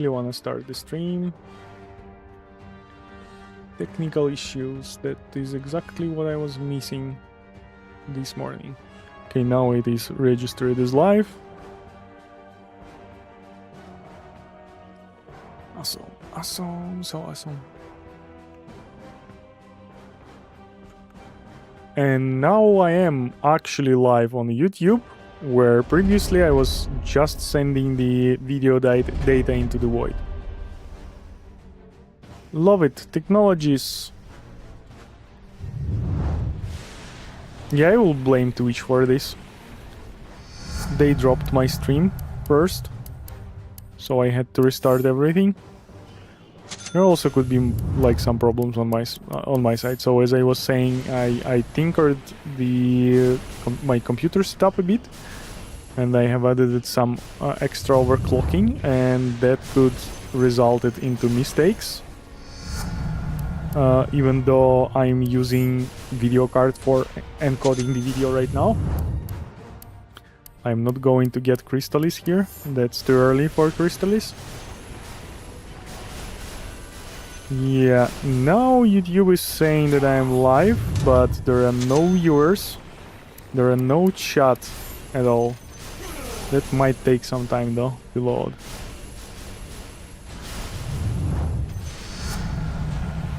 You wanna start the stream? Technical issues. That is exactly what I was missing this morning. Okay, now it is registered as live. Awesome, so awesome. And now I am actually live on YouTube, where previously I was just sending the video data into the void. Love it. Technologies. Yeah, I will blame Twitch for this. They dropped my stream first, so I had to restart everything. There also could be like some problems on my side. So as I was saying, I tinkered my computer setup a bit, and I have added some extra overclocking, and that could resulted into mistakes. Even though I'm using video card for encoding the video right now. I'm not going to get Crystallis here. That's too early for Crystallis. Yeah, now YouTube is saying that I'm live, but there are no viewers. There are no chat at all. That might take some time though to load.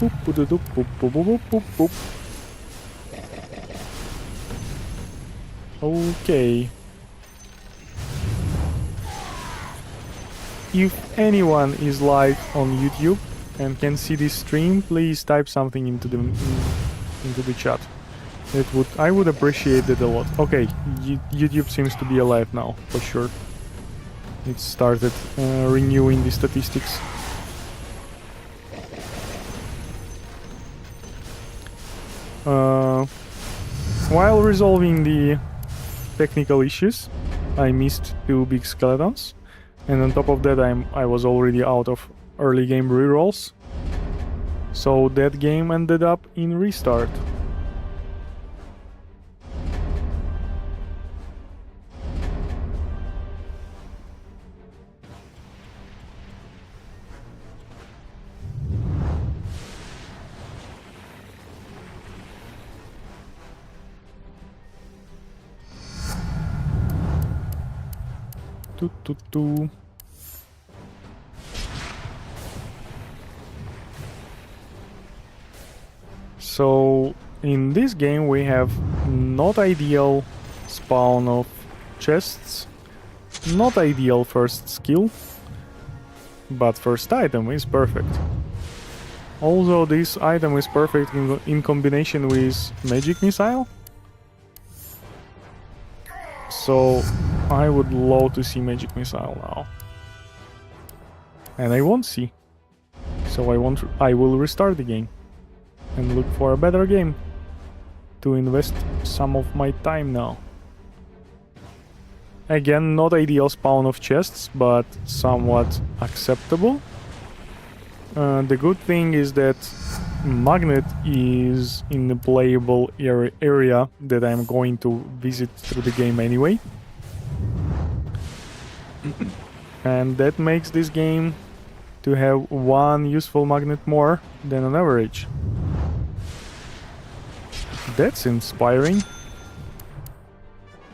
Boop, boop, boop, boop, boop, boop, boop, boop. Okay. If anyone is live on YouTube and can see this stream, please type something into the chat. I would appreciate it a lot. Okay, YouTube seems to be alive now for sure. It started renewing the statistics. While resolving the technical issues, I missed 2 big skeletons, and on top of that I was already out of early game rerolls, so that game ended up in restart. So in this game we have not ideal spawn of chests, not ideal first skill, but first item is perfect. Also this item is perfect in combination with magic missile. So I would love to see magic missile now. And I won't see. So I will restart the game and look for a better game to invest some of my time now. Again, not ideal spawn of chests, but somewhat acceptable. The good thing is that Magnet is in the playable area that I'm going to visit through the game anyway. And that makes this game to have 1 useful magnet more than on average. That's inspiring.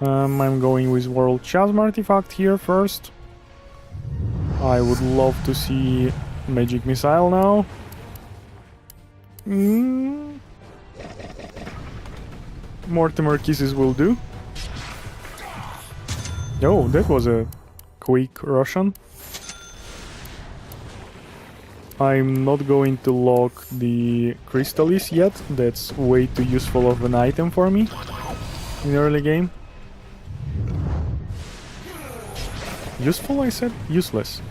I'm going with World Chasm Artifact here first. I would love to see Magic Missile now. Mortimer Kisses will do. Oh, that was a quick Russian. I'm not going to lock the Crystallis yet. That's way too useful of an item for me in early game. Useful, I said? Useless.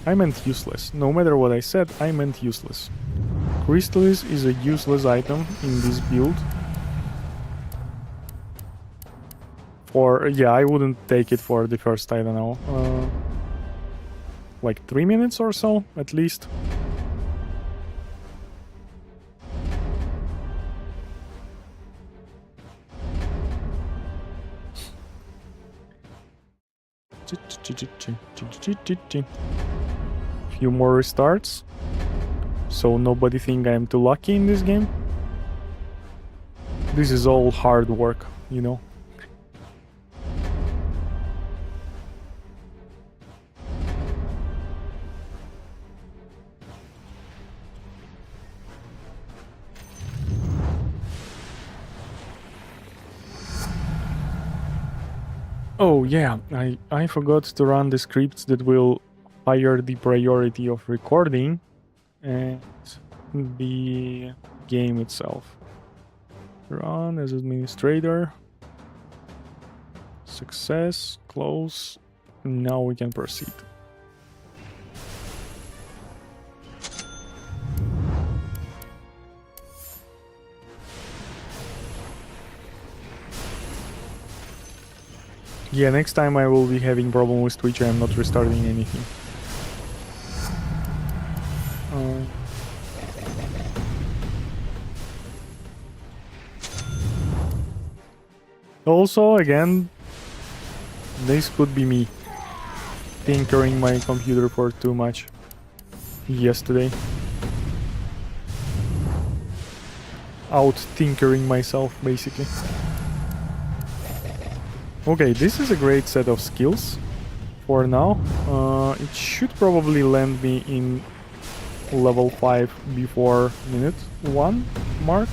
I meant useless. No matter what I said, I meant useless. Crystallis is a useless item in this build. Yeah, I wouldn't take it for the first, I don't know, like 3 minutes or so, at least. few more restarts, so nobody think I'm too lucky in this game. This is all hard work, you know. Oh yeah, I forgot to run the scripts that will higher the priority of recording and the game itself. Run as administrator. Success, close. Now we can proceed. Yeah, next time I will be having problem with Twitch. I am not restarting anything. Also, again, this could be me tinkering my computer for too much yesterday. Out tinkering myself, basically. Okay, this is a great set of skills for now. It should probably land me in level 5 before minute 1 mark.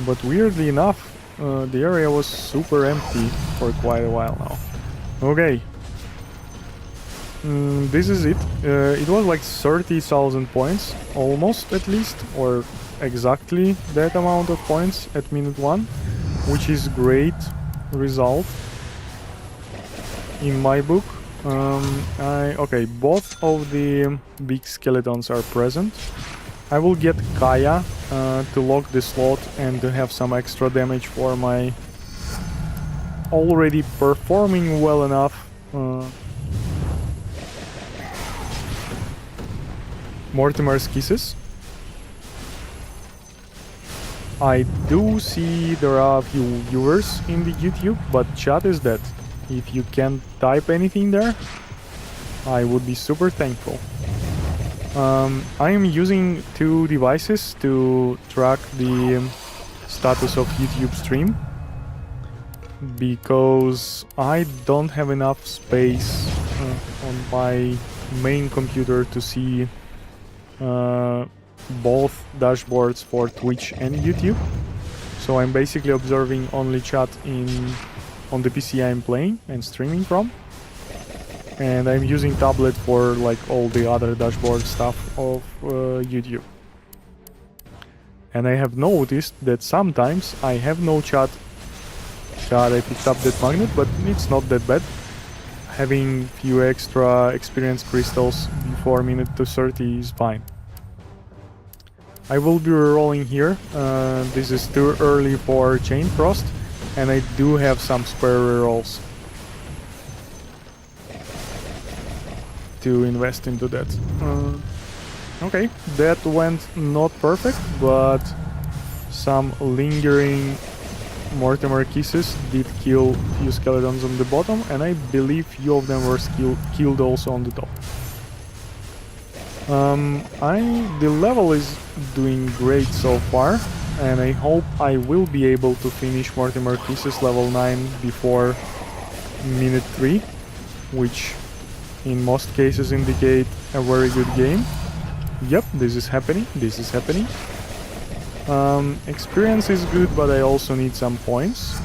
But weirdly enough, the area was super empty for quite a while now. Okay. This is it. It was like 30,000 points, almost at least, or exactly that amount of points at minute 1, which is great result in my book. Okay, both of the big skeletons are present. I will get Kaya to lock the slot and to have some extra damage for my already performing well enough Mortimer's Kisses. I do see there are a few viewers in the YouTube, but chat is dead. If you can't type anything there, I would be super thankful. I am using 2 devices to track the status of YouTube stream because I don't have enough space on my main computer to see both dashboards for Twitch and YouTube. So I'm basically observing only chat on the PC I'm playing and streaming from. And I'm using tablet for like all the other dashboard stuff of YouTube. And I have noticed that sometimes I have no chat. God, I picked up that magnet, but it's not that bad. Having few extra experience crystals before minute 30 is fine. I will be rolling here. This is too early for Chain Frost, and I do have some spare rerolls to invest into that. Okay, that went not perfect, but some lingering Mortimer Kisses did kill few skeletons on the bottom, and I believe few of them were killed also on the top. The level is doing great so far, and I hope I will be able to finish Mortimer Kisses level 9 before minute 3, which in most cases indicate a very good game. Yep, this is happening, experience is good, but I also need some points.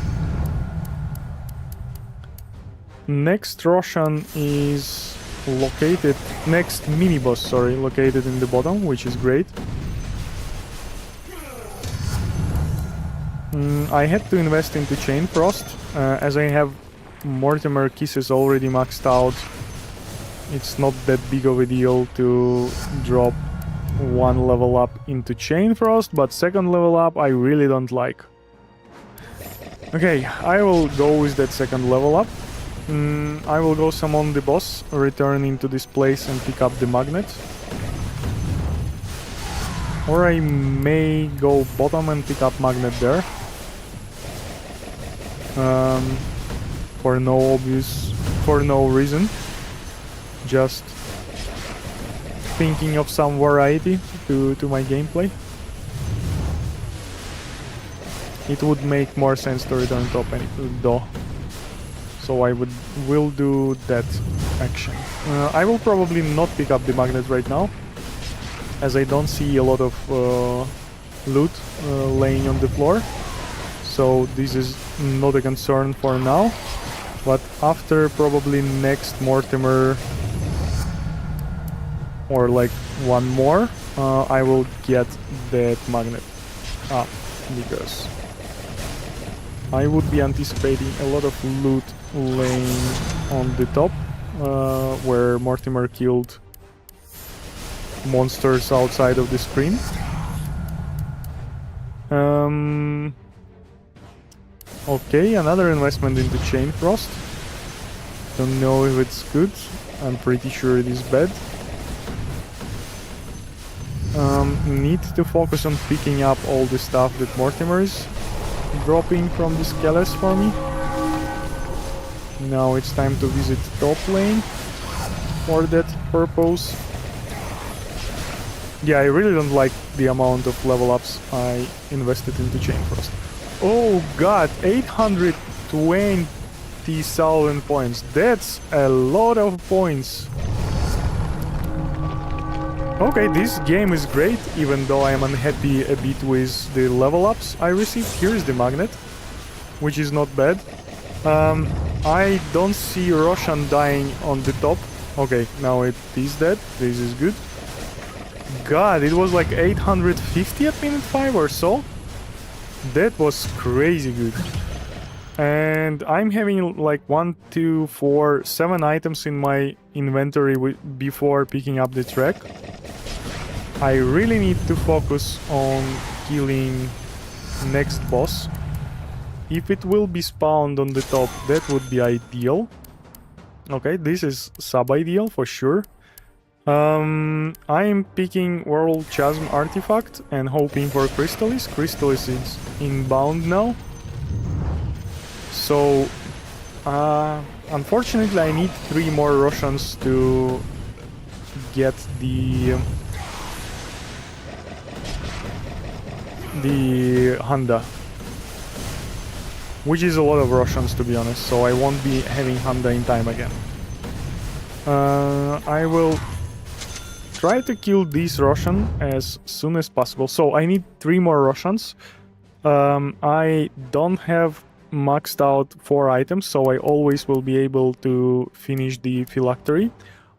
Next Roshan is located, next mini-boss, sorry, located in the bottom, which is great. I had to invest into Chain Frost, as I have Mortimer Kisses already maxed out. It's not that big of a deal to drop 1 level up into Chain Frost, but 2nd level up I really don't like. Okay, I will go with that 2nd level up. I will go summon the boss, return into this place and pick up the magnet. Or I may go bottom and pick up magnet there. For no reason. Just thinking of some variety to my gameplay. It would make more sense to return top though. So I will do that action. I will probably not pick up the magnet right now, as I don't see a lot of loot laying on the floor. So this is not a concern for now. But after probably next Mortimer or like one more, I will get that magnet up, because I would be anticipating a lot of loot laying on the top, where Mortimer killed monsters outside of the screen. Okay, another investment into Chain Frost. Don't know if it's good. I'm pretty sure it is bad. Need to focus on picking up all the stuff that Mortimer is dropping from the Skeles for me. Now it's time to visit top lane for that purpose. Yeah, I really don't like the amount of level ups I invested into Chain Frost. Oh god, 820,000 points. That's a lot of points. Okay, this game is great, even though I am unhappy a bit with the level ups I received. Here's the magnet, which is not bad. I don't see Roshan dying on the top. Okay, now it is dead. This is good. God, it was like 850 at minute 5 or so. That was crazy good. And I'm having like 1, 2, 4, 7 items in my inventory before picking up the track. I really need to focus on killing next boss. If it will be spawned on the top, that would be ideal. Okay, this is sub-ideal for sure. I'm picking World Chasm Artifact and hoping for Crystallis. Crystallis is inbound now. So, unfortunately I need 3 more Roshans to get the Handa. Which is a lot of Roshans, to be honest, so I won't be having Handa in time again. I will try to kill this Roshan as soon as possible. So I need 3 more Roshans. I don't have maxed out 4 items, so I always will be able to finish the Phylactery.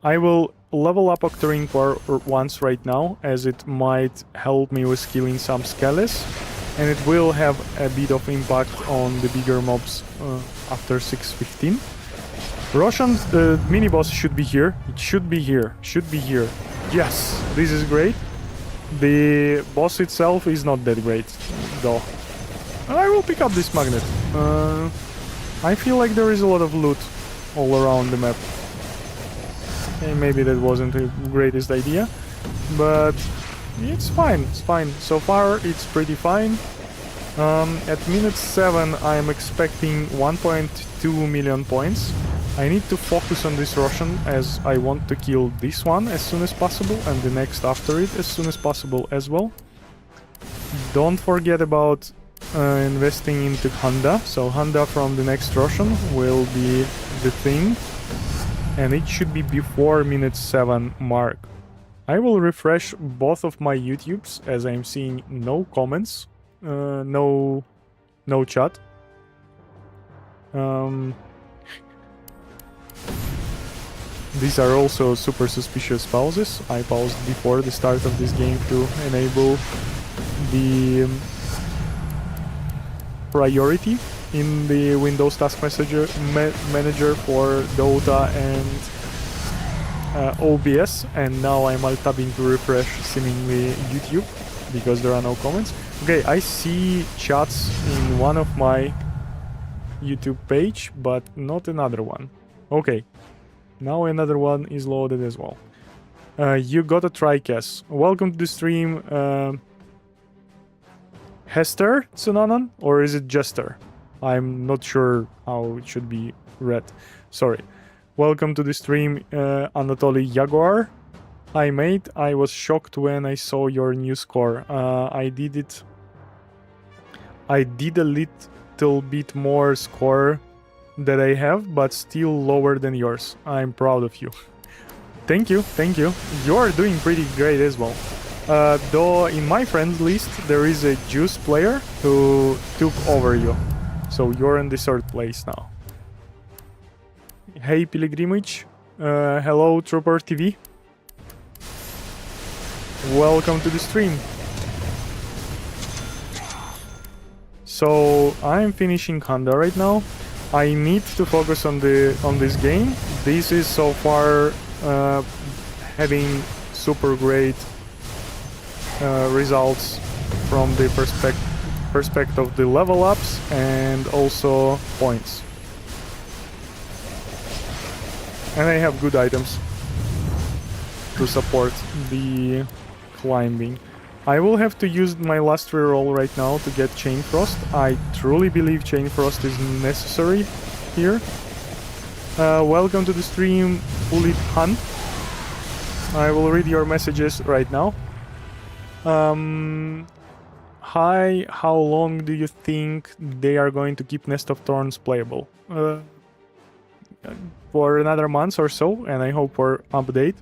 I will level up Octarine Core once right now, as it might help me with killing some Skeles, and it will have a bit of impact on the bigger mobs after 6:15. Roshan's mini-boss should be here. It should be here. Should be here. Yes, this is great. The boss itself is not that great, though. I will pick up this magnet. I feel like there is a lot of loot all around the map. Okay, maybe that wasn't the greatest idea, but it's fine, it's fine. So far, it's pretty fine. At minute 7, I'm expecting 1.2 million points. I need to focus on this Roshan, as I want to kill this one as soon as possible, and the next after it as soon as possible as well. Don't forget about investing into Handa. So Handa from the next Roshan will be the thing, and it should be before minute 7 mark. I will refresh both of my YouTubes, as I'm seeing no comments, no chat. These are also super suspicious pauses. I paused before the start of this game to enable the priority in the Windows Task Manager for Dota and OBS, and now I'm alt-tabbing to refresh seemingly YouTube because there are no comments. Okay, I see chats in one of my YouTube page, but not another one. Okay, now another one is loaded as well. You got a TriCast. Welcome to the stream, Hester Tsunanan, or is it Jester? I'm not sure how it should be read. Sorry. Welcome to the stream, Anatoly Jaguar. Hi mate, I was shocked when I saw your new score. I did a little bit more score that I have, but still lower than yours. I'm proud of you. Thank you. You're doing pretty great as well. Though in my friends list there is a Juice player who took over you. So you're in the third place now. Hey Pilgrimage. Hello Trooper TV. Welcome to the stream. So I'm finishing Handa right now. I need to focus on this game. This is so far having super great results from the perspective of the level ups and also points. And I have good items to support the climbing. I will have to use my last reroll right now to get Chain Frost. I truly believe Chain Frost is necessary here. Welcome to the stream, Ulit Han. I will read your messages right now. Hi, how long do you think they are going to keep Nest of Thorns playable? For another month or so, and I hope for update.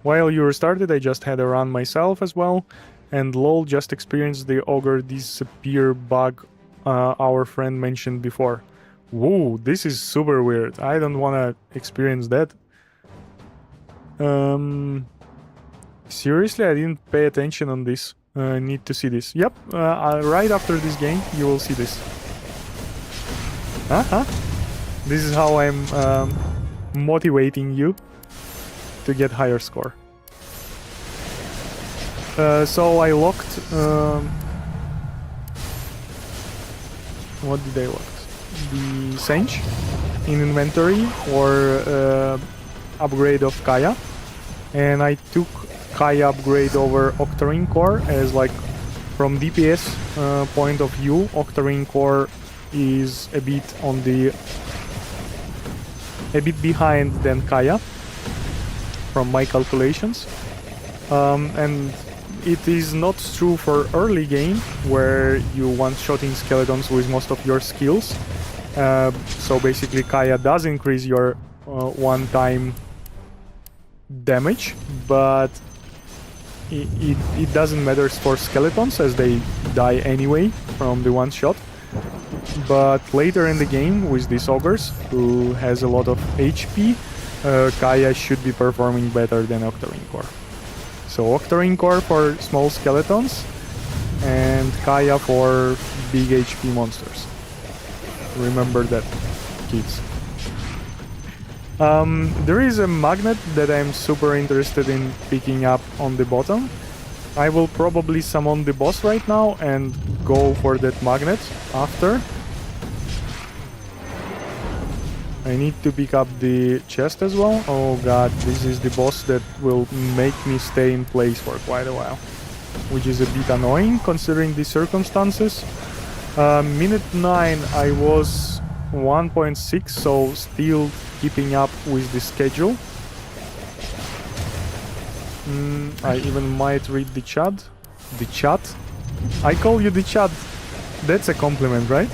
While you restarted, I just had a run myself as well, and lol, just experienced the ogre disappear bug our friend mentioned before. Whoa, this is super weird. I don't wanna experience that. Seriously, I didn't pay attention on this. I need to see this. Yep, right after this game, you will see this. This is how I'm motivating you to get higher score. So I locked... what did I lock? The Sench in inventory or upgrade of Kaya. And I took Kaya upgrade over Octarine Core as like from DPS point of view, Octarine Core is a bit behind than Kaya from my calculations. And it is not true for early game where you one-shotting skeletons with most of your skills. So basically Kaya does increase your one-time damage, but it doesn't matter for skeletons as they die anyway from the one shot. But later in the game with these ogres who has a lot of HP, Kaya should be performing better than Octarine Core. So Octarine Core for small skeletons and Kaya for big HP monsters. Remember that, kids. There is a magnet that I'm super interested in picking up on the bottom. I will probably summon the boss right now and go for that magnet after. I need to pick up the chest as well. Oh god, this is the boss that will make me stay in place for quite a while, which is a bit annoying considering the circumstances. Minute 9 I was 1.6, so still keeping up with the schedule. I even might read the chat. The chat? I call you the chat. That's a compliment, right?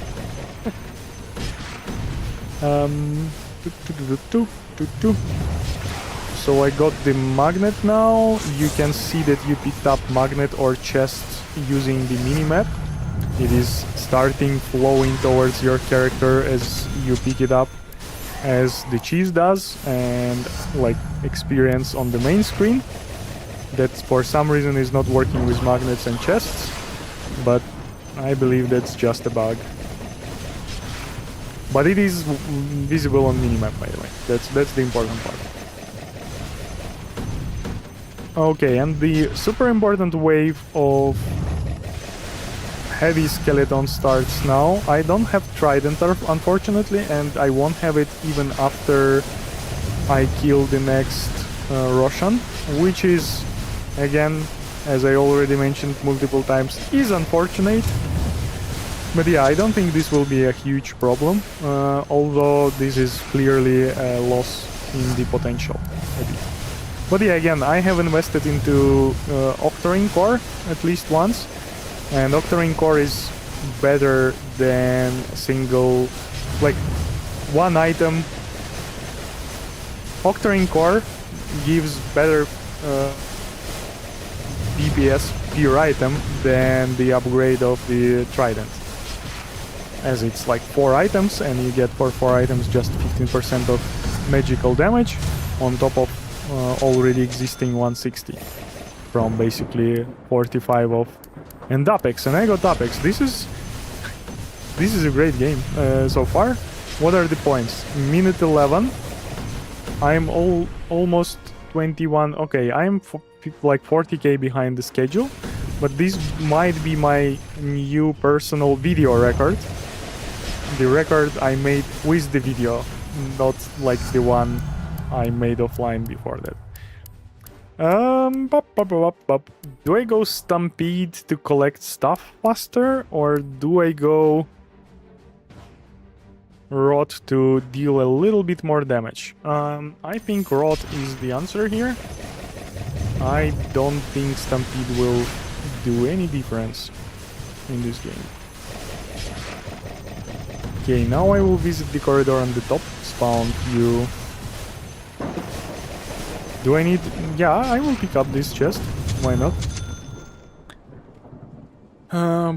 So I got the magnet now. You can see that you picked up magnet or chest using the minimap. It is starting flowing towards your character as you pick it up, as the cheese does, and like experience on the main screen. That for some reason is not working with magnets and chests, but I believe that's just a bug. But it is visible on minimap, by the way. That's the important part. Okay, and the super important wave of heavy skeleton starts now. I don't have Trident, unfortunately, and I won't have it even after I kill the next Roshan, which is, again, as I already mentioned multiple times, is unfortunate. But yeah, I don't think this will be a huge problem, although this is clearly a loss in the potential a bit. But yeah, again, I have invested into Octarine Core at least once, and Octarine Core is better than a single, like, one item. Octarine Core gives better DPS per item than the upgrade of the Trident, as it's like 4 items, and you get for 4 items just 15% of magical damage on top of already existing 160 from basically 45 of. And Apex, and I got Apex. This is a great game so far. What are the points? Minute 11. I'm almost 21. Okay, I'm like 40k behind the schedule, but this might be my new personal video record. The record I made with the video, not like the one I made offline before that. Do I go Stampede to collect stuff faster, or do I go Rot to deal a little bit more damage? I think Rot is the answer here. I don't think Stampede will do any difference in this game. Okay, now I will visit the corridor on the top, spawn few. Do I need... Yeah, I will pick up this chest. Why not?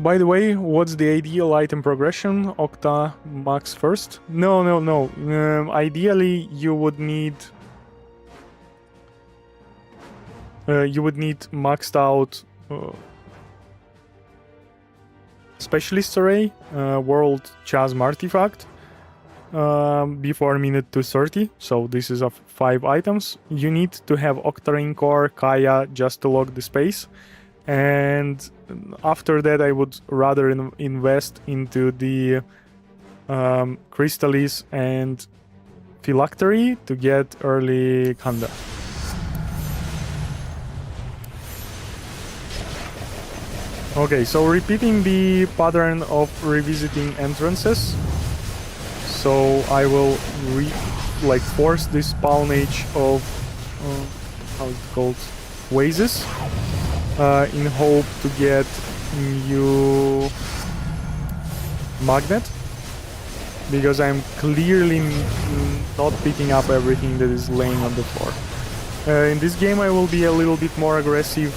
By the way, what's the ideal item progression? Octa max first? No. Ideally, you would need maxed out Specialist Array, World Chasm Artifact, before minute 230. So this is of 5 items. You need to have Octarine Core, Kaya just to lock the space. And after that, I would rather invest into the Crystallis and Phylactery to get early Khanda. Okay, so repeating the pattern of revisiting entrances. So I will force the spawnage of how it's called, Oasis, in hope to get new magnet, because I'm clearly not picking up everything that is laying on the floor. In this game I will be a little bit more aggressive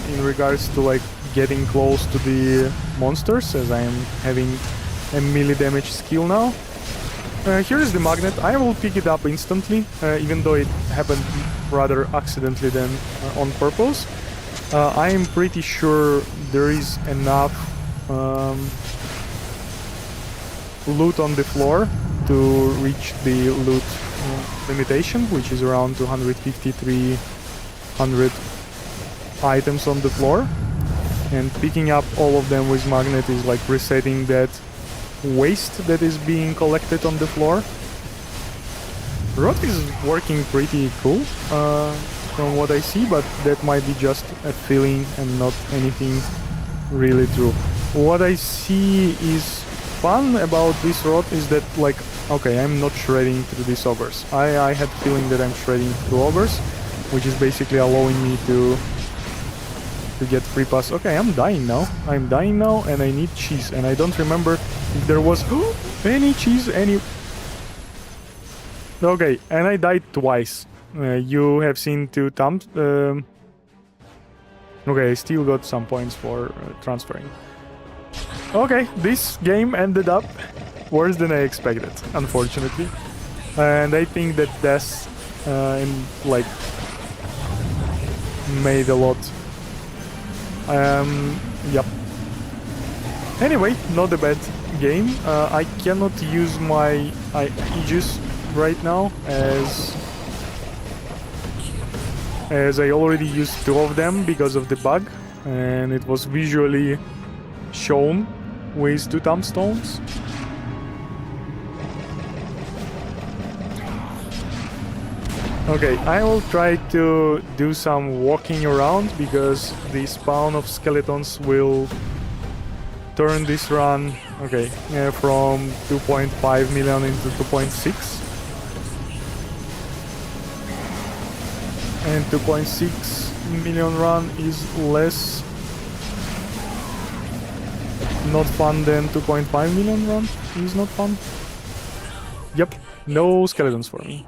in regards to like getting close to the monsters, as I am having a melee damage skill now. Here is the magnet. I will pick it up instantly, even though it happened rather accidentally than on purpose. I am pretty sure there is enough loot on the floor to reach the loot limitation, which is around 253 items on the floor. And picking up all of them with magnet is like resetting that waste that is being collected on the floor. Rot is working pretty cool from what I see, but that might be just a feeling and not anything really true. What I see is fun about this Rot is that, like, okay, I'm not shredding through these ogres. I had the feeling that I'm shredding through ogres, which is basically allowing me to get free pass. Okay, I'm dying now, and I need cheese, and I don't remember if there was any cheese, Okay, and I died twice. You have seen 2 thumbs. Okay, I still got some points for transferring. Okay, this game ended up worse than I expected, unfortunately. And I think that death made a lot. Yep. Anyway, not a bad game. I cannot use my Aegis right now, as I already used 2 of them because of the bug, and it was visually shown with 2 tombstones. Okay, I will try to do some walking around, because the spawn of skeletons will turn this run, okay, from 2.5 million into 2.6. And 2.6 million run is less not fun than 2.5 million run is not fun. Yep, no skeletons for me.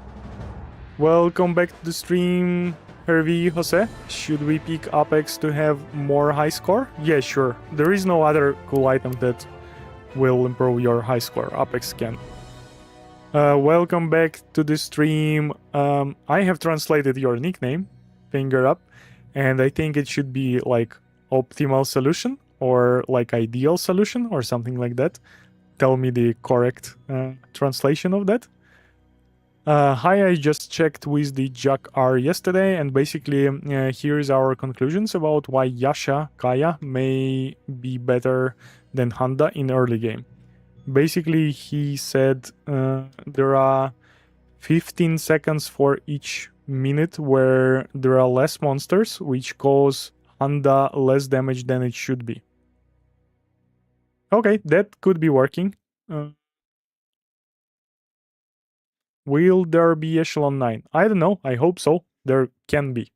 Welcome back to the stream, Hervey Jose. Should we pick Apex to have more high score? Yeah, sure. There is no other cool item that will improve your high score. Apex can. Welcome back to the stream. I have translated your nickname, finger up, and I think it should be like optimal solution or like ideal solution or something like that. Tell me the correct translation of that. Hi, I just checked with the Jack R yesterday, and basically here's our conclusions about why Yasha Kaya may be better than Honda in early game. Basically, he said there are 15 seconds for each minute where there are less monsters, which cause Honda less damage than it should be. Okay, that could be working. Will there be Echelon 9? I don't know. I hope so. There can be.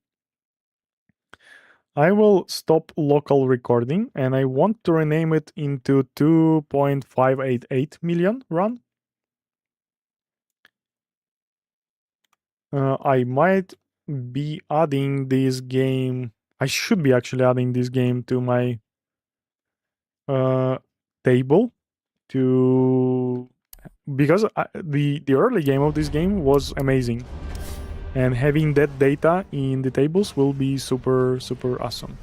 I will stop local recording and I want to rename it into 2.588 million run. I might be adding this game. I should be actually adding this game to my table because the early game of this game was amazing, and having that data in the tables will be super awesome.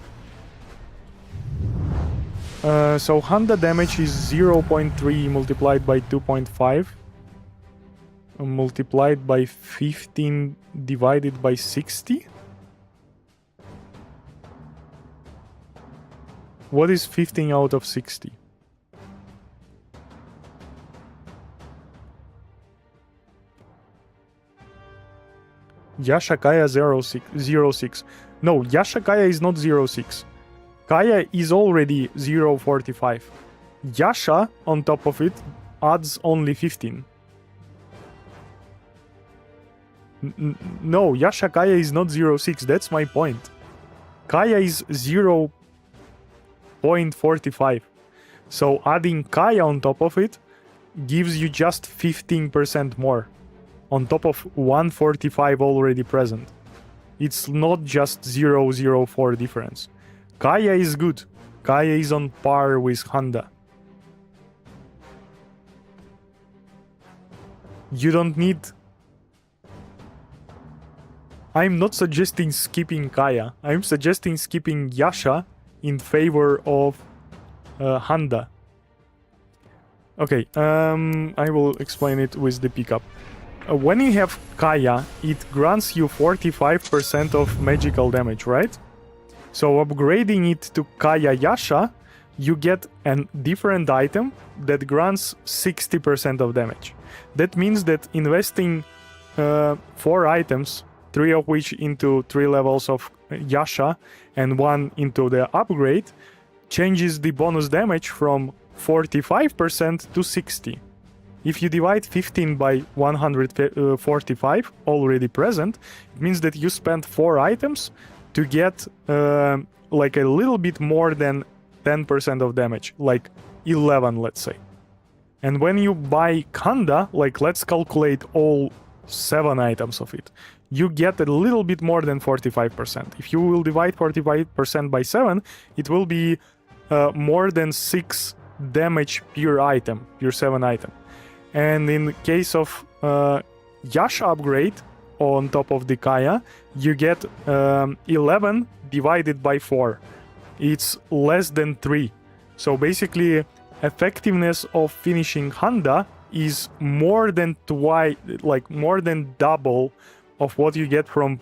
So Honda damage is 0.3 multiplied by 2.5 multiplied by 15 divided by 60. What is 15 out of 60? Yasha Kaya 06. No, Yasha Kaya is not 06. Kaya is already 0.45. Yasha, on top of it, adds only 15. No, Yasha Kaya is not 06. That's my point. Kaya is 0.45. So adding Kaya on top of it gives you just 15% more, on top of 145 already present. It's not just 0.04 difference. Kaya is good. Kaya is on par with Honda. You don't need... I'm not suggesting skipping Kaya. I'm suggesting skipping Yasha in favor of Honda. Okay, I will explain it with the pickup. When you have Kaya, it grants you 45% of magical damage, right? So upgrading it to Kaya Yasha, you get a different item that grants 60% of damage. That means that investing 4 items, 3 of which into 3 levels of Yasha and 1 into the upgrade, changes the bonus damage from 45% to 60%. If you divide 15 by 145 already present, it means that you spent 4 items to get like a little bit more than 10% of damage, like 11, let's say. And when you buy Kanda, like let's calculate all 7 items of it, you get a little bit more than 45%. If you will divide 45% by 7, it will be more than 6 damage per item, per 7 item. And in case of Yasha upgrade on top of the Kaya, you get 11 divided by 4. It's less than 3. So basically, effectiveness of finishing Honda is more than more than double of what you get from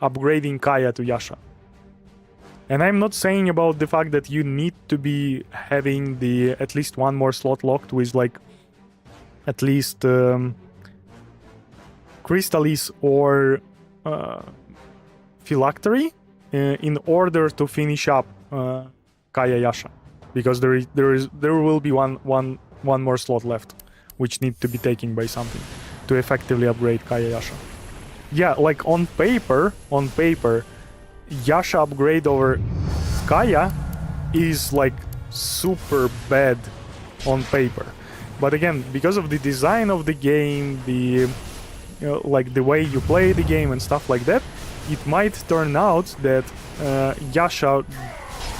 upgrading Kaya to Yasha. And I'm not saying about the fact that you need to be having the at least 1 more slot locked with like at least Crystallis or Phylactery in order to finish up Kaya Yasha, because there will be one more slot left, which need to be taken by something to effectively upgrade Kaya Yasha. yeah, like on paper, Yasha upgrade over Kaya is like super bad on paper. But again, because of the design of the game, the like the way you play the game and stuff like that, it might turn out that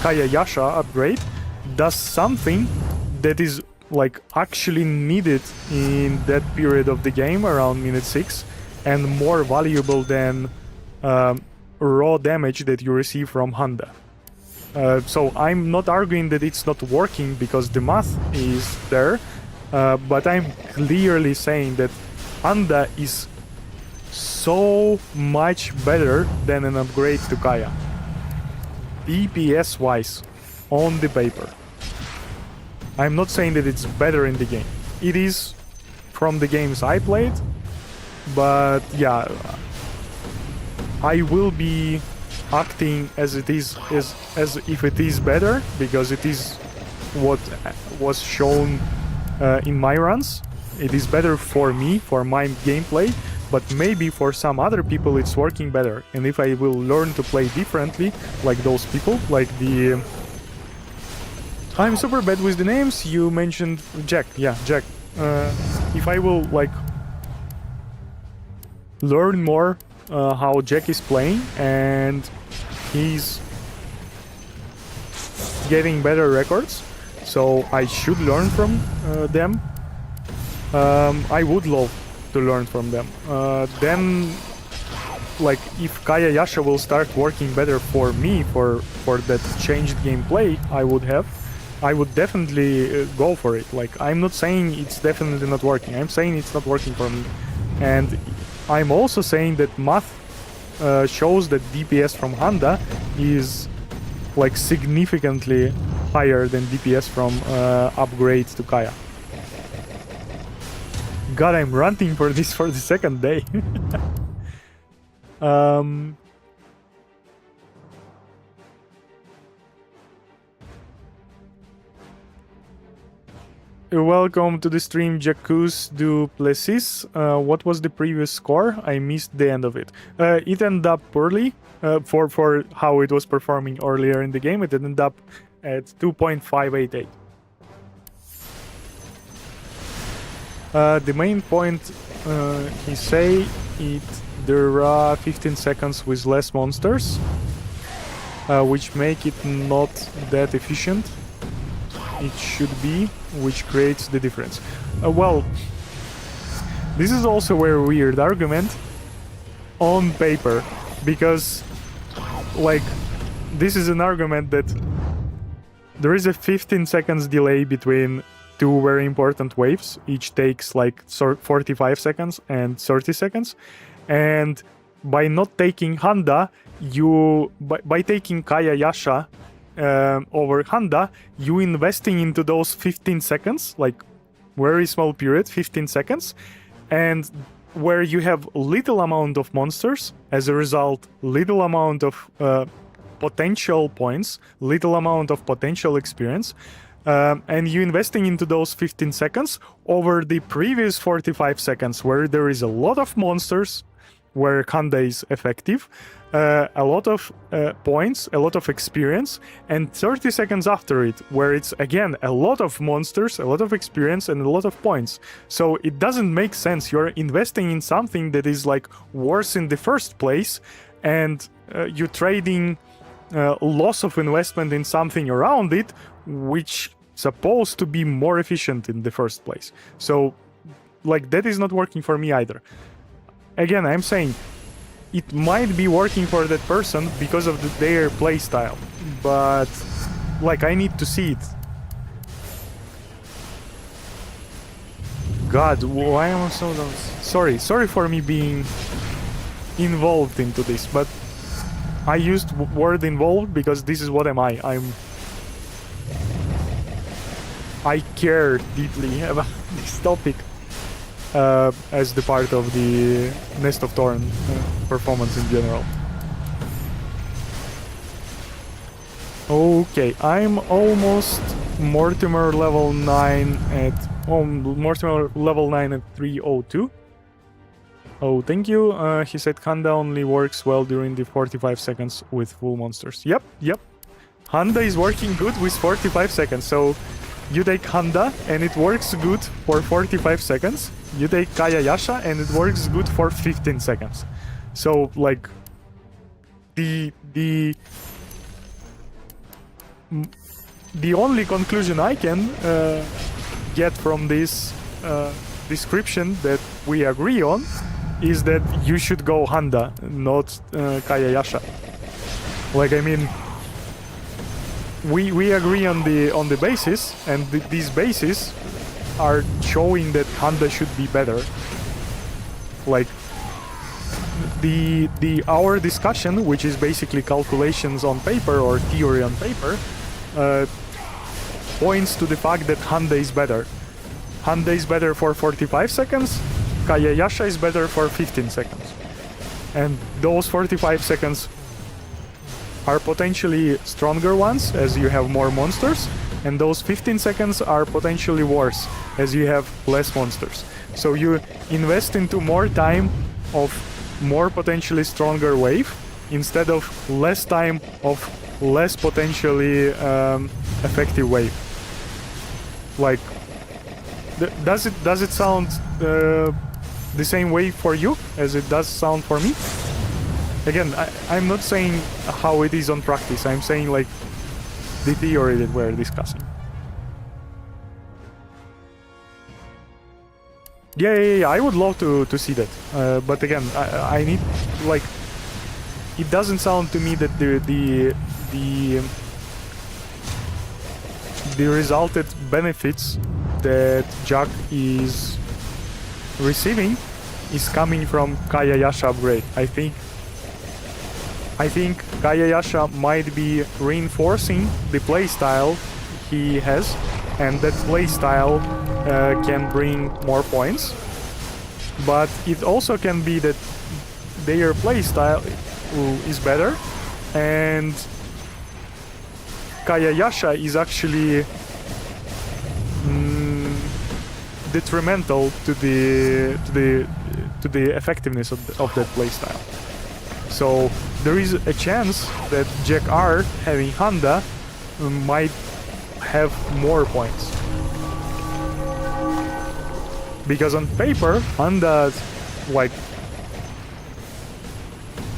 Kaya Yasha upgrade does something that is like actually needed in that period of the game around minute 6 and more valuable than raw damage that you receive from Honda. So I'm not arguing that it's not working because the math is there, but I'm clearly saying that Honda is so much better than an upgrade to Kaya. DPS wise, on the paper. I'm not saying that it's better in the game. It is from the games I played, but yeah, I will be acting as it is, as if it is better, because it is what was shown in my runs. It is better for me, for my gameplay, but maybe for some other people it's working better. And if I will learn to play differently, like those people, like the... I'm super bad with the names. You mentioned Jack. Yeah, Jack. If I will, like, learn more how Jack is playing, and he's getting better records, so I should learn from them. I would love to learn from them. Then, like, if Kaya Yasha will start working better for me, for that changed gameplay I would definitely go for it. Like, I'm not saying it's definitely not working. I'm saying it's not working for me. And I'm also saying that math shows that DPS from Honda is like significantly higher than DPS from upgrade to Kaya. God, I'm ranting for this for the second day. Welcome to the stream, Jacques Duplessis. What was the previous score? I missed the end of it. It ended up poorly for how it was performing earlier in the game. It ended up at 2.588. The main point, he say, there are 15 seconds with less monsters, which make it not that efficient. It should be, which creates the difference. Well, this is also a very weird argument on paper, because, like, this is an argument that there is a 15 seconds delay between two very important waves. Each takes like 45 seconds and 30 seconds. And by not taking Honda, by taking Kaya Yasha over Honda, you investing into those 15 seconds, like very small period, 15 seconds, and where you have little amount of monsters, as a result, little amount of potential points, little amount of potential experience, and you investing into those 15 seconds over the previous 45 seconds, where there is a lot of monsters, where Honda is effective, a lot of points, a lot of experience, and 30 seconds after it, where it's again a lot of monsters, a lot of experience, and a lot of points. So it doesn't make sense. You're investing in something that is like worse in the first place, and you're trading loss of investment in something around it, which supposed to be more efficient in the first place. So, like, that is not working for me either. Again, I'm saying it might be working for that person because of their playstyle, but, like, I need to see it. God, why am I so... Sorry for me being involved into this, but I used word involved because this is what am I. I care deeply about this topic as the part of the Nest of Thorns performance in general. Okay, I'm almost Mortimer level 9 at... Mortimer level 9 at 302. Oh, thank you. He said Handa only works well during the 45 seconds with full monsters. Yep, yep. Handa is working good with 45 seconds. So you take Handa and it works good for 45 seconds. You take Kaya Yasha and it works good for 15 seconds. So like the only conclusion I can get from this description that we agree on is that you should go Handa, not Kaya Yasha. Like, I mean, we agree on the basis, and these bases are showing that Handa should be better. Like our discussion, which is basically calculations on paper or theory on paper, points to the fact that Handa is better. Handa is better for 45 seconds, Kaya Yasha is better for 15 seconds. And those 45 seconds are potentially stronger ones as you have more monsters, and those 15 seconds are potentially worse as you have less monsters. So you invest into more time of more potentially stronger wave instead of less time of less potentially effective wave. Like, does it sound the same way for you as it does sound for me? Again, I'm not saying how it is on practice. I'm saying like the theory that we're discussing. Yeah. I would love to see that. But again, I need, like, it doesn't sound to me that the resulted benefits that Jack is receiving is coming from Kaya Yasha upgrade. I think Kaya Yasha might be reinforcing the playstyle he has, and that playstyle can bring more points. But it also can be that their playstyle is better, and Kaya Yasha is actually detrimental to the effectiveness of that playstyle. So there is a chance that Jack R having Handa might have more points. Because on paper, Handa like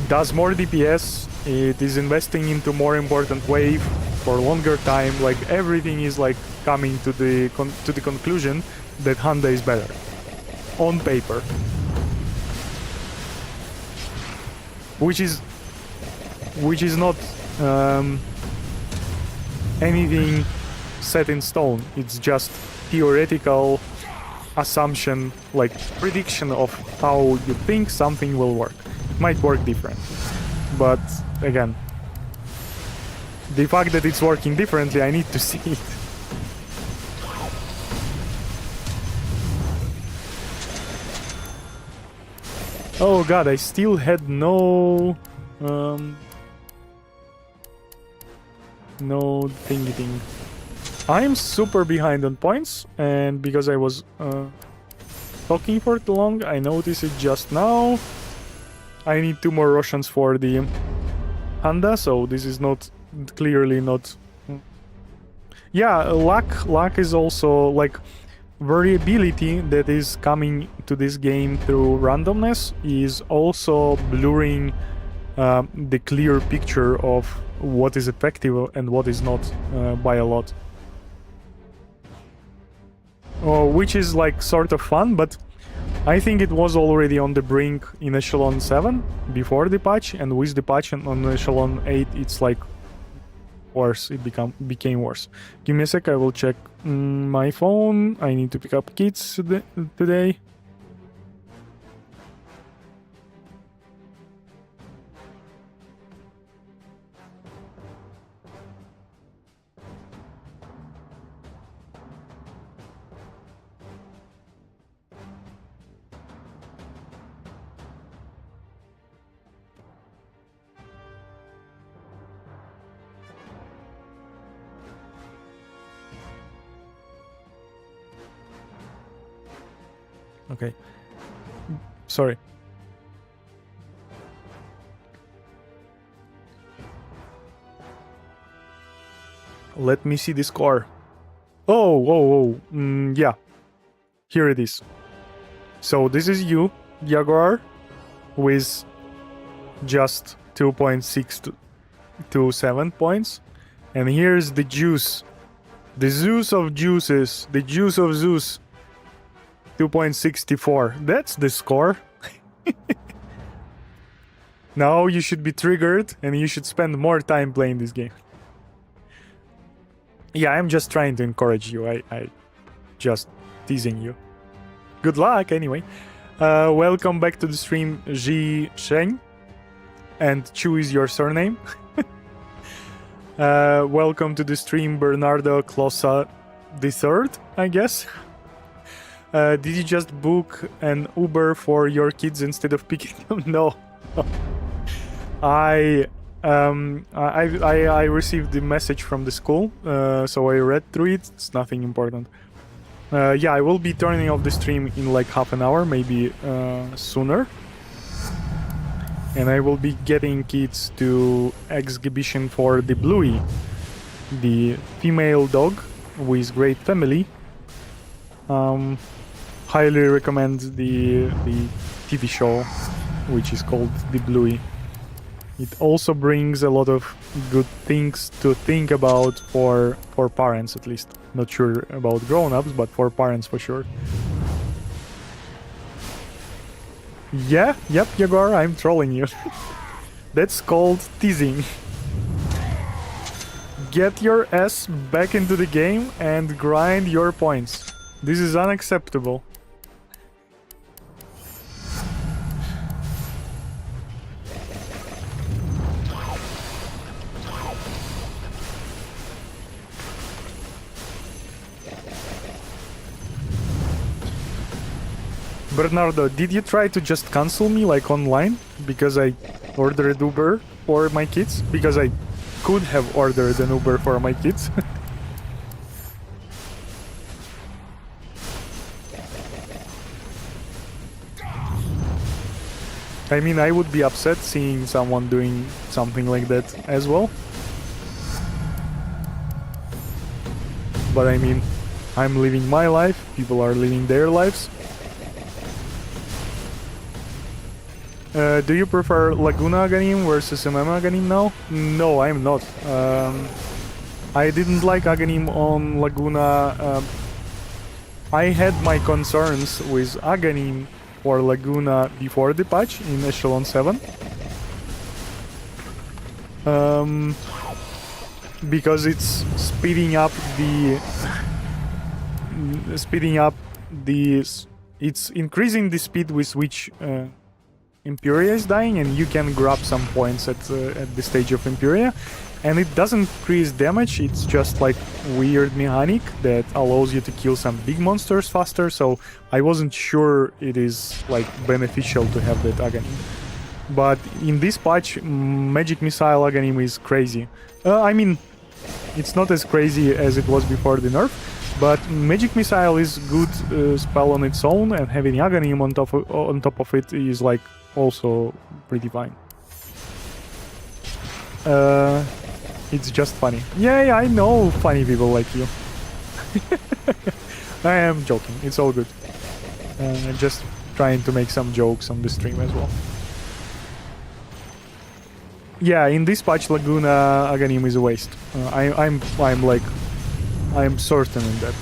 does more DPS, it is investing into more important wave for longer time, like everything is like coming to the conclusion that Handa is better on paper. Which is not anything set in stone. It's just theoretical assumption, like prediction of how you think something will work. It might work different, but again, the fact that it's working differently, I need to see it. Oh god, I still had no thingy thing. I'm super behind on points, and because I was talking for too long, I noticed it just now. I need 2 more Russians for the Handa, so this is not clearly not. Yeah, luck is also like variability that is coming to this game through randomness is also blurring the clear picture of what is effective and what is not by a lot. Which is like sort of fun, but I think it was already on the brink in Echelon 7 before the patch, and with the patch on Echelon 8 it's like worse, it became worse. Give me a sec, I will check my phone. I need to pick up kids today. Okay. Sorry. Let me see the score. Oh. Yeah. Here it is. So this is you, Jaguar, with just 2.627 points. And here's the Juice. The Zeus of Juices. The Juice of Zeus. 2.64. That's the score. Now you should be triggered and you should spend more time playing this game. Yeah, I'm just trying to encourage you. I just teasing you. Good luck anyway. Welcome back to the stream, Ji Sheng. And Chu is your surname. Welcome to the stream, Bernardo Closa III, I guess. Did you just book an Uber for your kids instead of picking them? No. I received the message from the school, so I read through it. It's nothing important. Yeah, I will be turning off the stream in like half an hour, maybe sooner. And I will be getting kids to exhibition for the Bluey, the female dog with great family. Highly recommend the TV show, which is called The Bluey. It also brings a lot of good things to think about for parents, at least. Not sure about grown-ups, but for parents for sure. Yeah, yep, Jaguar, I'm trolling you. That's called teasing. Get your ass back into the game and grind your points. This is unacceptable. Bernardo, did you try to just cancel me like online because I ordered Uber for my kids? Because I could have ordered an Uber for my kids. I mean, I would be upset seeing someone doing something like that as well. But I mean, I'm living my life, people are living their lives. Do you prefer Laguna Aghanim versus MM Aghanim now? No, I'm not. I didn't like Aghanim on Laguna. I had my concerns with Aghanim for Laguna before the patch in Echelon 7. Because it's speeding up the... It's increasing the speed with which... Imperia is dying, and you can grab some points at the stage of Imperia, and it doesn't increase damage. It's just like weird mechanic that allows you to kill some big monsters faster. So I wasn't sure it is like beneficial to have that Aghanim. But in this patch, Magic Missile Aghanim is crazy. I mean, it's not as crazy as it was before the nerf, but Magic Missile is good spell on its own, and having Aghanim on top of it is like also pretty fine. It's just funny. Yeah, I know funny people like you. I am joking, it's all good. Just trying to make some jokes on the stream as well. Yeah, in this patch Laguna Aghanim is a waste. I'm certain in that.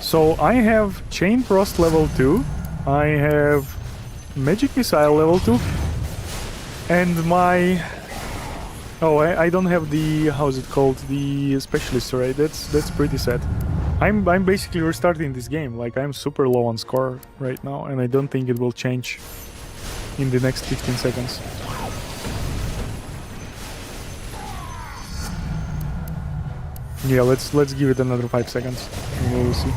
So I have Chain Frost level 2, I have Magic Missile level 2, and my... Oh, I don't have the... how's it called? The Specialist Array. That's pretty sad. I'm basically restarting this game, like I'm super low on score right now, and I don't think it will change in the next 15 seconds. Yeah, let's give it another 5 seconds, and we'll see.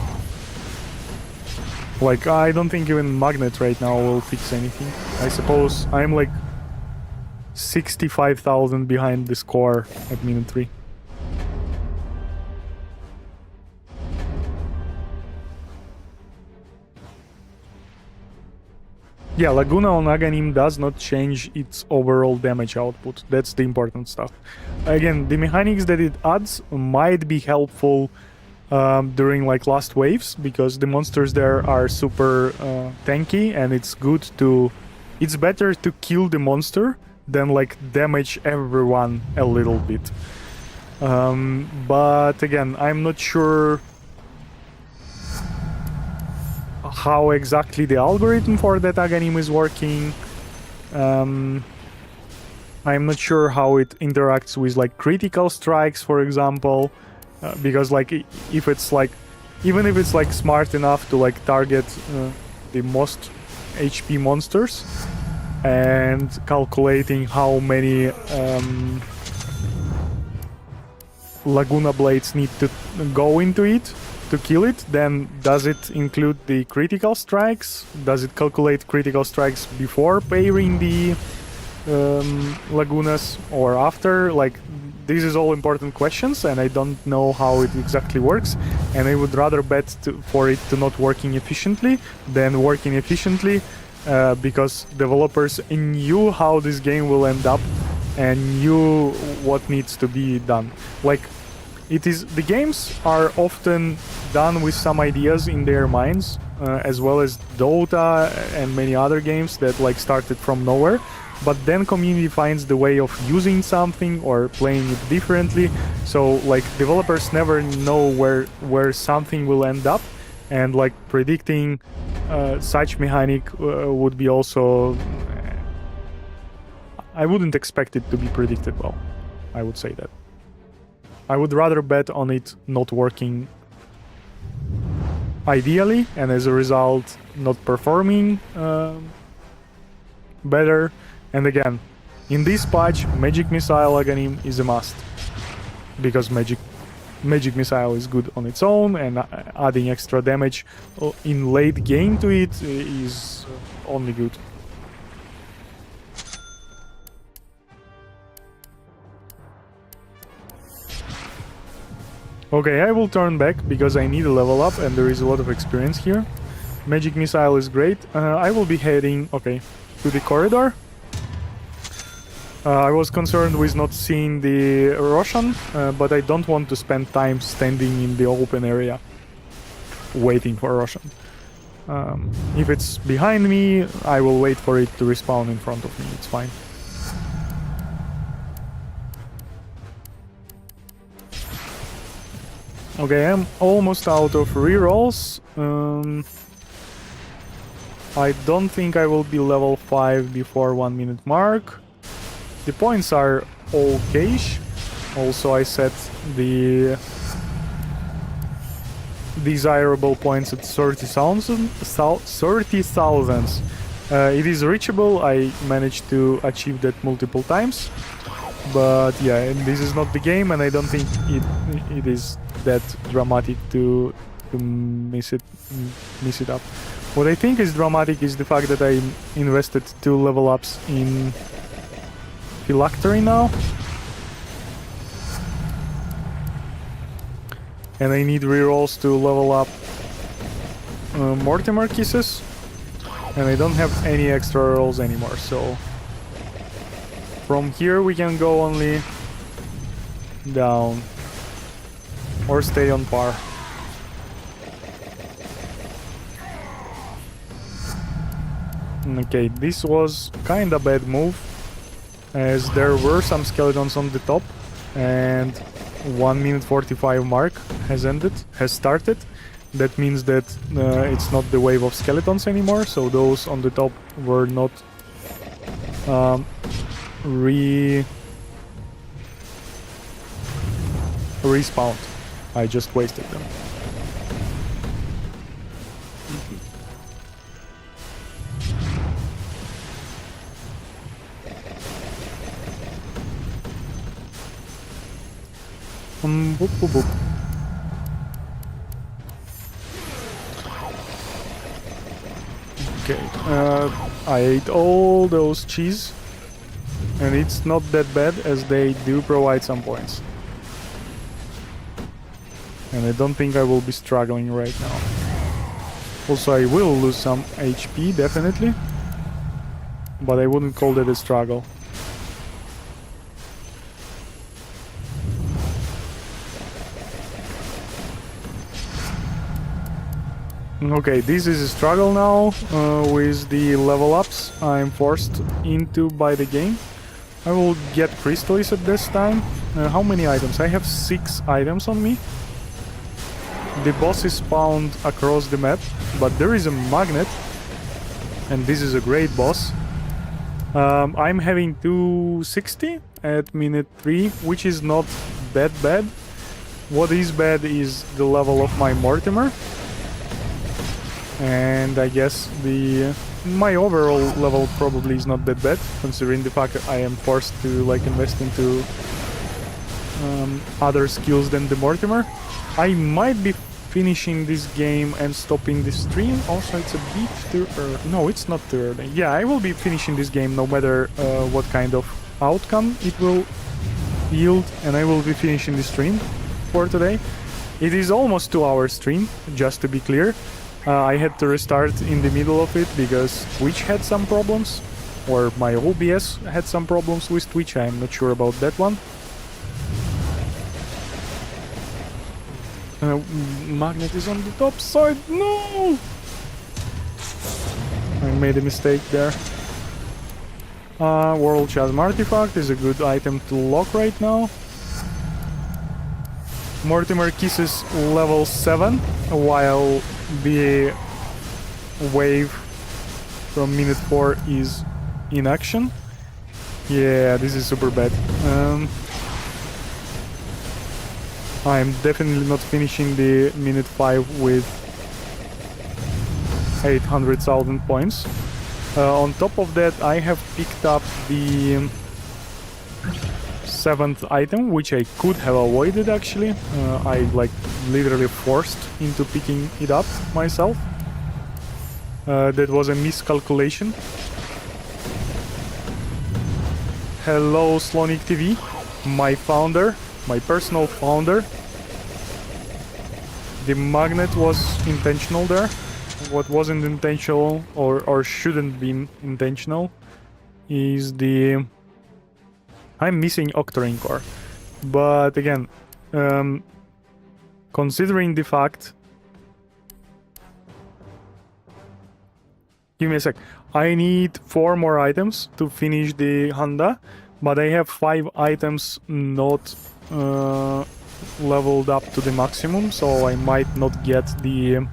Like, I don't think even Magnet right now will fix anything. I suppose I'm like 65,000 behind the score at minute 3. Yeah, Laguna on Aghanim does not change its overall damage output. That's the important stuff. Again, the mechanics that it adds might be helpful during like last waves, because the monsters there are super tanky, and it's good to... It's better to kill the monster than like damage everyone a little bit. But again, I'm not sure how exactly the algorithm for that Aghanim is working. I'm not sure how it interacts with like critical strikes, for example, because like if it's like, even if it's like smart enough to like target the most HP monsters and calculating how many Laguna Blades need to go into it to kill it, then does it include the critical strikes? Does it calculate critical strikes before pairing the Lagunas or after? Like, these is all important questions, and I don't know how it exactly works, and I would rather bet for it to not working efficiently than working efficiently, because developers knew how this game will end up and knew what needs to be done. Like, it is, the games are often done with some ideas in their minds, as well as Dota and many other games that like started from nowhere, but then community finds the way of using something or playing it differently. So like developers never know where something will end up, and like predicting such mechanic would be also... I wouldn't expect it to be predicted well. I would say that. I would rather bet on it not working ideally, and as a result not performing better. And again, in this patch, Magic Missile Aghanim is a must, because Magic Missile is good on its own, and adding extra damage in late game to it is only good. Okay, I will turn back because I need a level up and there is a lot of experience here. Magic Missile is great. I will be heading, okay, to the corridor. I was concerned with not seeing the Roshan, but I don't want to spend time standing in the open area waiting for Roshan. If it's behind me, I will wait for it to respawn in front of me, it's fine. Okay, I'm almost out of rerolls. I don't think I will be level 5 before 1 minute mark. The points are okay-ish. Also, I set the desirable points at 30,000. It is reachable. I managed to achieve that multiple times. But yeah, and this is not the game, and I don't think it is that dramatic to miss it up. What I think is dramatic is the fact that I invested 2 level ups in Phylactery now, and I need rerolls to level up Mortimer Kisses, and I don't have any extra rolls anymore, so from here we can go only down or stay on par. Okay, this was kinda bad move, as there were some skeletons on the top, and 1 minute 45 mark has started. That means that it's not the wave of skeletons anymore, so those on the top were not respawned. I just wasted them. Boop, boop, boop. Okay, I ate all those cheese, and it's not that bad, as they do provide some points. And I don't think I will be struggling right now. Also, I will lose some HP, definitely. but I wouldn't call that a struggle. Okay, this is a struggle now with the level ups I'm forced into by the game. I will get crystals at this time. How many items? I have 6 items on me. The boss is spawned across the map, but there is a magnet, and this is a great boss. I'm having 260 at minute 3, which is not that bad. What is bad is the level of my Mortimer. And I guess my overall level probably is not that bad, considering the fact that I am forced to like invest into other skills than the Mortimer. I might be finishing this game and stopping the stream. Also, it's a bit too early. No, it's not too early. Yeah, I will be finishing this game no matter what kind of outcome it will yield, and I will be finishing the stream for today. It is almost 2-hour stream, just to be clear. I had to restart in the middle of it because Twitch had some problems, or my OBS had some problems with Twitch. I'm not sure about that one. Magnet is on the top side. No! I made a mistake there. World Chasm Artifact is a good item to lock right now. Mortimer Kisses level 7, while the wave from minute 4 is in action. Yeah, this is super bad. I'm definitely not finishing the minute 5 with 800,000 points. On top of that, I have picked up the 7th item, which I could have avoided actually. I like literally forced into picking it up myself. That was a miscalculation. Hello Slonic TV, my founder, my personal founder. The magnet was intentional there. What wasn't intentional or shouldn't be intentional is the... I'm missing Octarine Core, but again, considering the fact... Give me a sec. I need 4 more items to finish the Handa, but I have 5 items not leveled up to the maximum, so I might not get the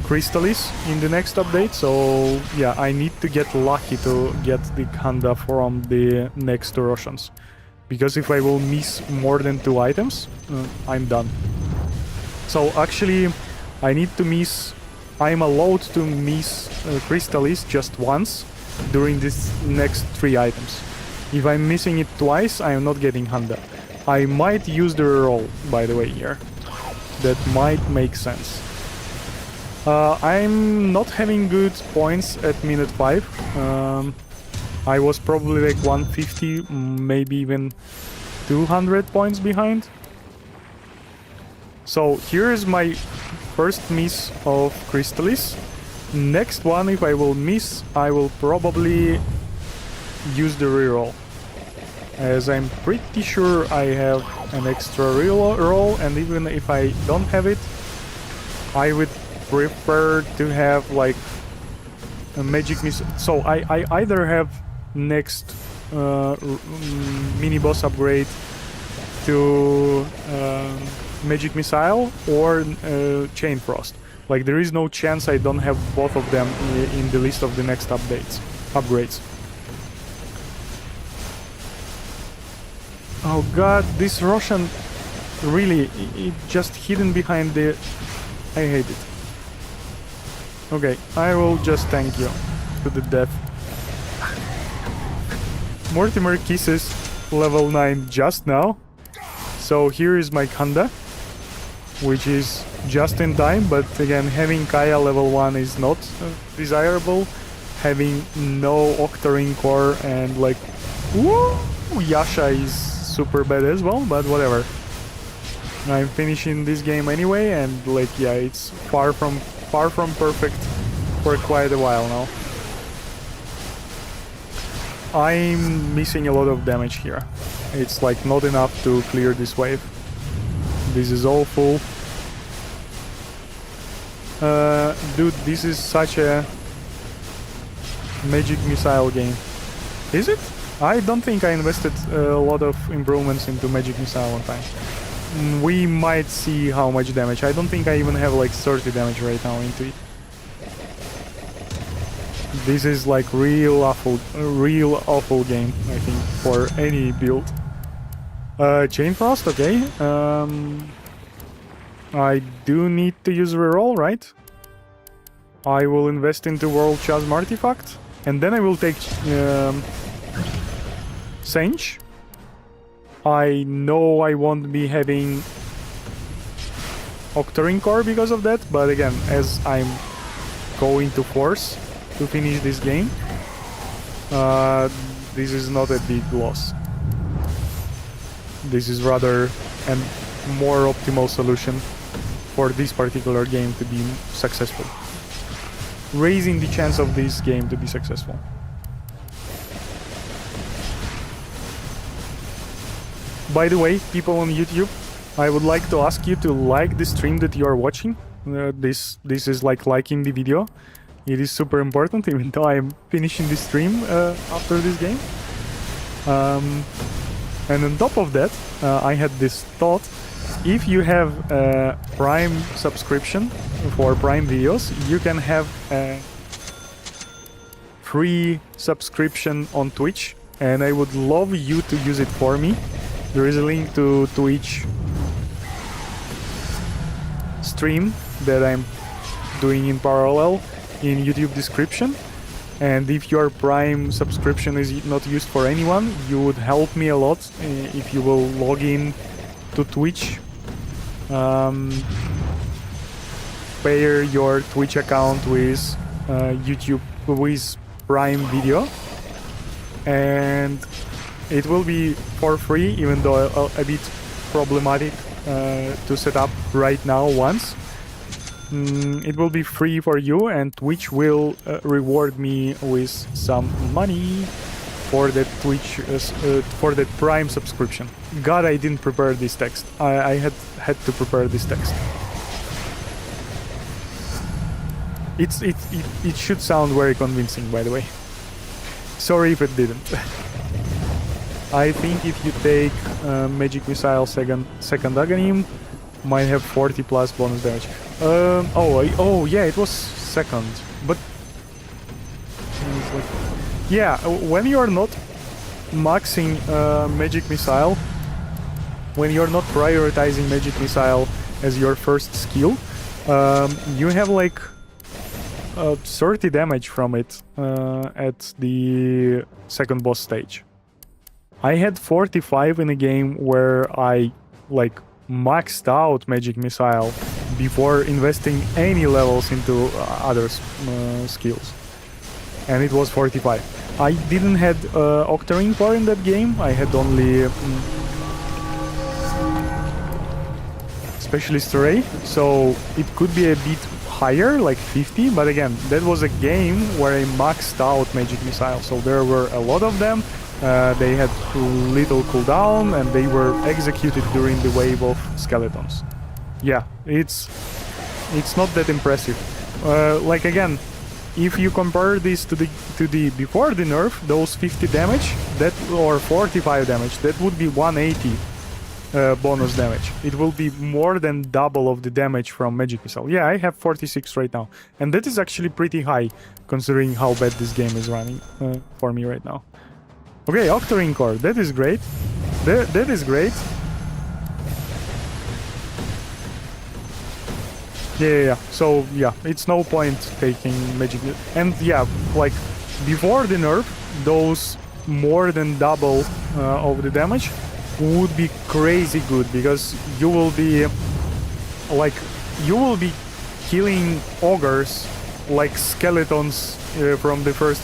Crystallis in the next update. So yeah, I need to get lucky to get the Handa from the next 2 Russians, because if I will miss more than 2 items, I'm done. So actually I need to miss... I'm allowed to miss Crystallis just once during this next 3 items. If I'm missing it twice, I am not getting Handa. I might use the reroll, by the way, here. That might make sense. I'm not having good points at minute 5. I was probably like 150, maybe even 200 points behind. So here is my first miss of Crystallis. Next one, if I will miss, I will probably use the reroll, as I'm pretty sure I have an extra reroll, and even if I don't have it, I would prefer to have like a magic miss. So I either have next mini boss upgrade to magic missile or chain frost. Like there is no chance I don't have both of them in the list of the next upgrades. Oh god, this Russian, really, it just hidden behind the... I hate it. Okay, I will just tank you to the death. Mortimer Kisses level 9 just now. So here is my Handa, which is just in time, but again, having Kaya level 1 is not desirable. Having no Octarine Core and like... Woo! Yasha is super bad as well, but whatever. I'm finishing this game anyway, and like, yeah, it's far from perfect. for quite a while now. I'm missing a lot of damage here. It's like not enough to clear this wave. This is awful. Dude, this is such a magic missile game. Is it? I don't think I invested a lot of improvements into magic missile on time. We might see how much damage. I don't think I even have like 30 damage right now into it. This is like real awful game, I think, for any build. Chain Frost, okay. I do need to use reroll, right? I will invest into World Chasm Artifact, and then I will take Sench. I know I won't be having Octarine Core because of that, but again, as I'm going to force to finish this game, this is not a big loss. This is rather a more optimal solution for this particular game to be successful. Raising the chance of this game to be successful. By the way, people on YouTube, I would like to ask you to like the stream that you are watching. This is like liking the video. It is super important, even though I'm finishing the stream after this game. And on top of that, I had this thought. If you have a Prime subscription for Prime videos, you can have a free subscription on Twitch, and I would love you to use it for me. There is a link to Twitch stream that I'm doing in parallel in YouTube description. And if your Prime subscription is not used for anyone, you would help me a lot if you will log in to Twitch, pair your Twitch account with YouTube with Prime Video, and it will be for free, even though a bit problematic to set up right now once. It will be free for you, and Twitch will reward me with some money for that Twitch for that Prime subscription. God, I didn't prepare this text. I had to prepare this text. It should sound very convincing, by the way. Sorry if it didn't. I think if you take Magic Missile second Aghanim, might have 40 plus bonus damage. Oh yeah, it was second, but like, yeah, when you are not maxing Magic Missile, when you're not prioritizing Magic Missile as your first skill, you have like 30 damage from it at the second boss stage. I had 45 in a game where I like maxed out Magic Missile before investing any levels into other skills, and it was 45. I didn't had Octarine Core in that game. I had only Specialist Array, so it could be a bit higher, like 50, but again, that was a game where I maxed out Magic Missile, so there were a lot of them. They had little cooldown, and they were executed during the wave of skeletons. Yeah, it's not that impressive. Like again, if you compare this to the before the nerf, those 50 damage, that or 45 damage, that would be 180 bonus damage. It will be more than double of the damage from Magic Missile. Yeah, I have 46 right now, and that is actually pretty high considering how bad this game is running for me right now. Okay, Octarine Core, that is great. That is great. Yeah. So yeah, it's no point taking Magic. And yeah, like before the nerf, those more than double of the damage would be crazy good, because you will be like killing ogres like skeletons from the first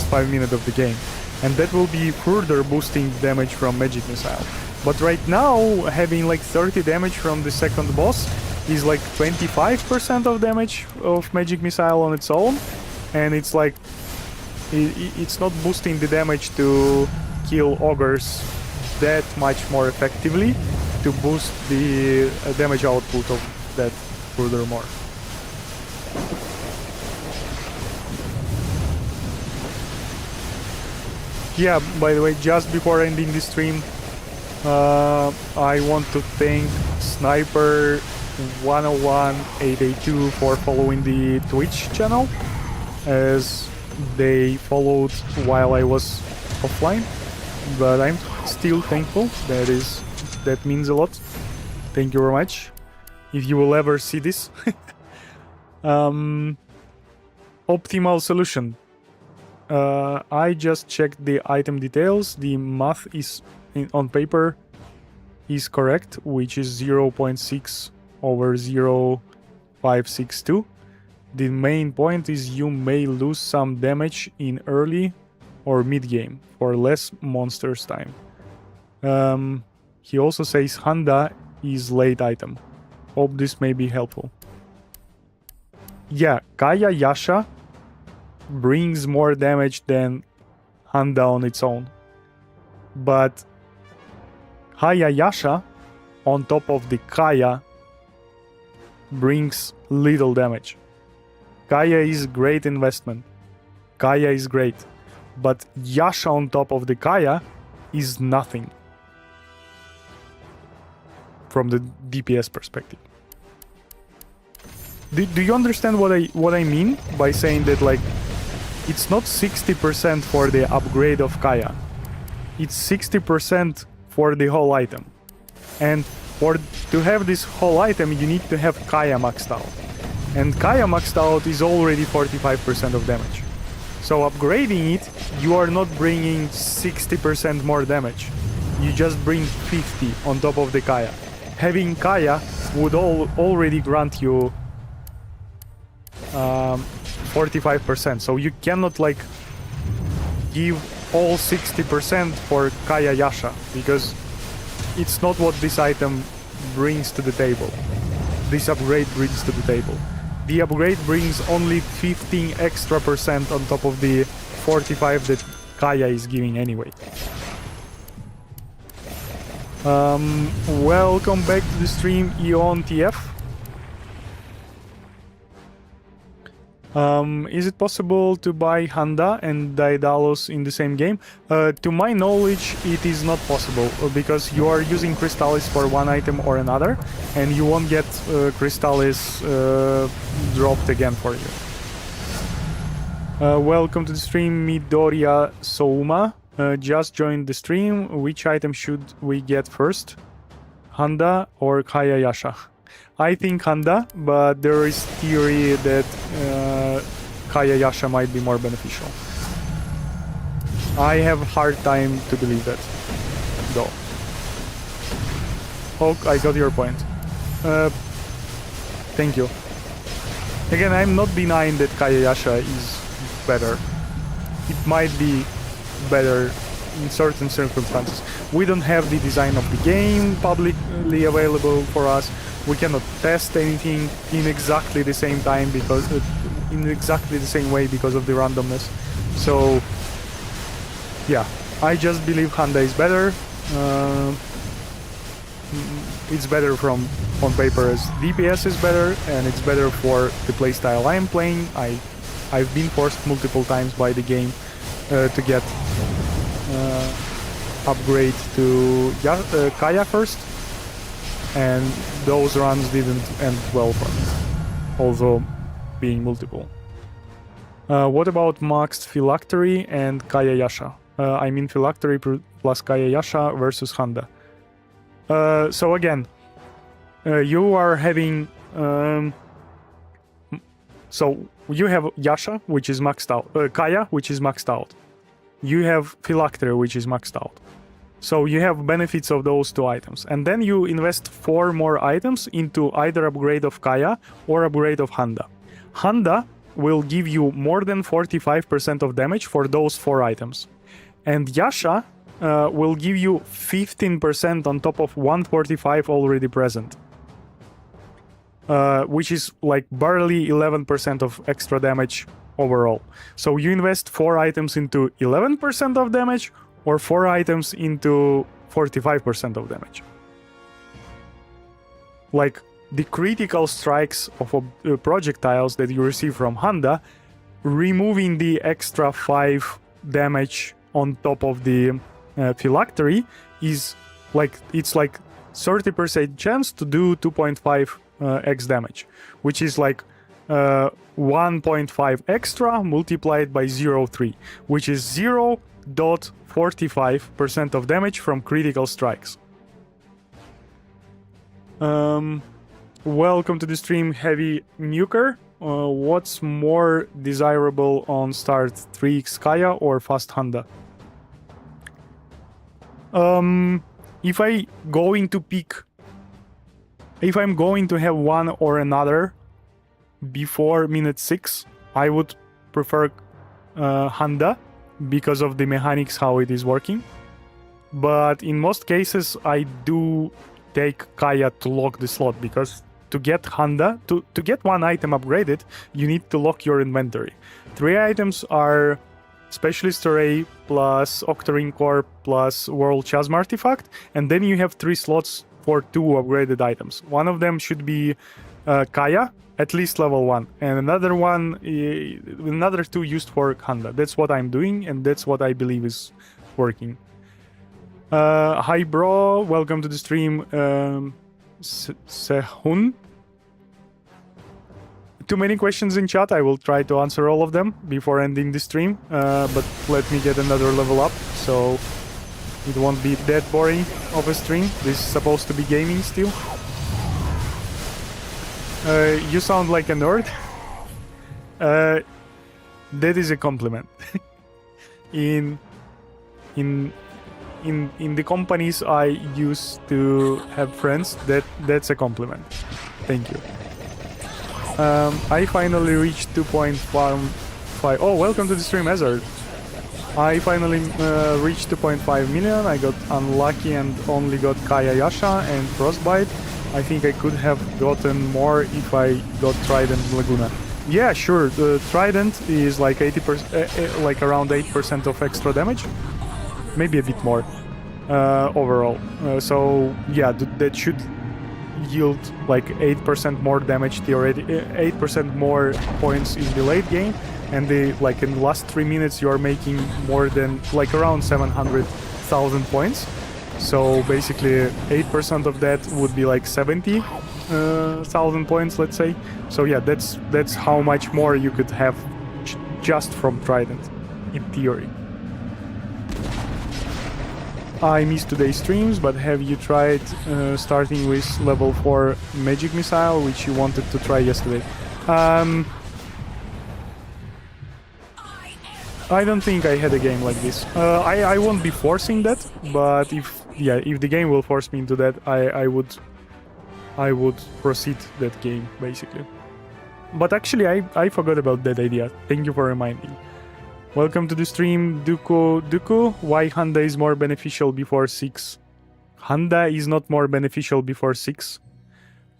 5 minutes of the game, and that will be further boosting damage from Magic Missile. But right now, having like 30 damage from the second boss is like 25% of damage of magic missile on its own, and it's like it's not boosting the damage to kill ogres that much more effectively to boost the damage output of that furthermore. Yeah, by the way, just before ending the stream, I want to thank Sniper 101882 for following the Twitch channel, as they followed while I was offline, but I'm still thankful. That means a lot. Thank you very much. If you will ever see this. Optimal solution. I just checked the item details. The math is on paper is correct, which is 0.6 over 0.562. The main point is you may lose some damage in early or mid game for less monsters time. He also says Handa is late item. Hope this may be helpful. Yeah, Kaya Yasha brings more damage than Handa on its own. But Kaya Yasha on top of the Kaya brings little damage. Kaya is great investment. Kaya is great. But Yasha on top of the Kaya is nothing from the DPS perspective. Do you understand what I mean by saying that, like, it's not 60% for the upgrade of Kaya. It's 60% for the whole item. And to have this whole item, you need to have Kaya maxed out. And Kaya maxed out is already 45% of damage. So upgrading it, you are not bringing 60% more damage. You just bring 50 on top of the Kaya. Having Kaya would already grant you 45%. So you cannot like give all 60% for Kaya Yasha, because it's not what this item brings to the table. This upgrade brings to the table. The upgrade brings only 15 extra % on top of the 45 that Kaya is giving anyway. Welcome back to the stream, Eon TF. Is it possible to buy Handa and Daedalus in the same game? To my knowledge, it is not possible, because you are using Crystallis for one item or another, and you won't get Crystallis dropped again for you. Welcome to the stream, Midoriya Souma. Just joined the stream. Which item should we get first? Handa or Kaya Yasha? I think Handa, but there is theory that Kaya Yasha might be more beneficial. I have a hard time to believe that, though. Oh, I got your point. Thank you. Again, I'm not denying that Kaya Yasha is better. It might be better in certain circumstances. We don't have the design of the game publicly available for us. We cannot test anything in exactly the same time because in exactly the same way because of the randomness. So yeah, I just believe Handa is better. It's better from on paper as DPS is better, and it's better for the playstyle I'm playing. I've been forced multiple times by the game to get upgrade to Kaya first, and those runs didn't end well for me, although being multiple. What about maxed Phylactery and Kaya Yasha? I mean Phylactery plus Kaya Yasha versus Handa. So again, you are having... so you have Yasha, which is maxed out. Kaya, which is maxed out. You have Phylactery, which is maxed out. So you have benefits of those two items. And then you invest 4 more items into either upgrade of Kaya or upgrade of Handa. Handa will give you more than 45% of damage for those 4 items. And Yasha will give you 15% on top of 145 already present. which is like barely 11% of extra damage overall. So you invest 4 items into 11% of damage, or 4 items into 45% of damage. Like the critical strikes of projectiles that you receive from Honda, removing the extra 5 damage on top of the phylactery is like, it's like 30% chance to do 2.5 x damage, which is like 1.5 extra multiplied by 0.3, which is 0.45% of damage from critical strikes. Welcome to the stream, Heavy Nuker. What's more desirable on start, 3x Kaya or fast Honda? If I'm going to have one or another before minute 6, I would prefer Honda because of the mechanics, how it is working. But in most cases, I do take Kaya to lock the slot, because to get Honda, to get one item upgraded, you need to lock your inventory. 3 items are Specialist Array plus Octarine Core plus World Chasm Artifact, and then you have 3 slots for 2 upgraded items. One of them should be Kaya, at least level 1, and another 2 used for Honda. That's what I'm doing, and that's what I believe is working. Hi bro, welcome to the stream, Sehun. Too many questions in chat, I will try to answer all of them before ending the stream, but let me get another level up, so it won't be that boring of a stream. This is supposed to be gaming still. You sound like a nerd. That is a compliment. In the companies I used to have friends, that's a compliment. Thank you. I finally reached 2.5. Oh, welcome to the stream, Hazard. I finally reached 2.5 million. I got unlucky and only got Kaya Yasha and Frostbite. I think I could have gotten more if I got Trident Laguna. Yeah, sure. The Trident is like 80%, like around 8% of extra damage. Maybe a bit more overall. So yeah, that should yield like 8% more damage theoretically, 8% more points in the late game, and like in the last 3 minutes you are making more than like around 700,000 points. So basically 8% of that would be like 70,000 points, let's say. So yeah, that's how much more you could have just from Trident in theory. I missed today's streams, but have you tried starting with level 4 Magic Missile, which you wanted to try yesterday? I don't think I had a game like this. I won't be forcing that, but if the game will force me into that, I would proceed that game, basically. But actually, I forgot about that idea. Thank you for reminding. Welcome to the stream, Duku. Why Honda is more beneficial before 6? Honda is not more beneficial before 6.